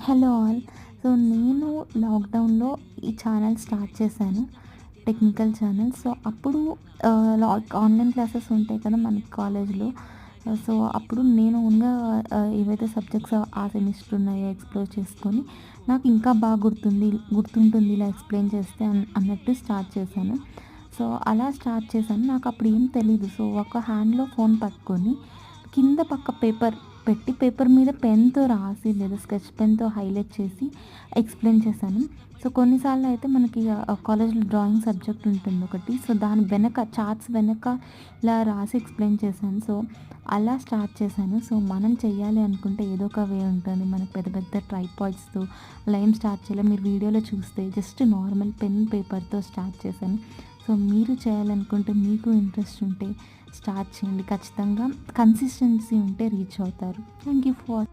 Hello all. So నేను లాక్‌డౌన్‌లో ఈ ఛానెల్ స్టార్ట్ చేశాను. Technical channel. సో అప్పుడు ఆన్‌లైన్ క్లాసెస్ ఉంటాయి కదా మనకి కాలేజ్‌లో. సో అప్పుడు నేను ఓన్‌గా ఏవైతే సబ్జెక్ట్స్ ఆ సెమిస్టర్ ఉన్నాయో ఎక్స్‌ప్లోర్ చేసుకొని నాకు ఇంకా బాగా గుర్తుంటుంది ఇలా ఎక్స్‌ప్లెయిన్ చేస్తే అన్నట్టు స్టార్ట్ చేశాను. సో అలా స్టార్ట్ చేశాను. నాకప్పుడు ఏం తెలీదు. సో ఒక హ్యాండ్‌లో ఫోన్ పట్టుకొని కింద పక్క పేపర్ పెట్టి పేపర్ మీద పెన్‌తో రాసి లేదా స్కెచ్ పెన్‌తో హైలైట్ చేసి ఎక్స్‌ప్లెయిన్ చేశాను. సో కొన్నిసార్లు అయితే మనకి కాలేజ్‌లో డ్రాయింగ్ సబ్జెక్ట్ ఉంటుంది ఒకటి. సో దాని వెనక చార్ట్స్ వెనక ఇలా రాసి ఎక్స్‌ప్లెయిన్ చేశాను. సో అలా స్టార్ట్ చేశాను. సో మనం చెయ్యాలి అనుకుంటే ఏదో ఒక వే ఉంటుంది. మనకు పెద్ద పెద్ద ట్రైపాడ్స్‌తో అలా ఏం స్టార్ట్ చేయలేం. మీరు వీడియోలో చూస్తే జస్ట్ నార్మల్ పెన్, పేపర్‌తో స్టార్ట్ చేశాను. సో మీరు చేయాలనుకుంటే మీకు ఇంట్రెస్ట్ ఉంటే స్టార్ట్ చేయండి. ఖచ్చితంగా కన్సిస్టెన్సీ ఉంటే రీచ్ అవుతారు. Thank you for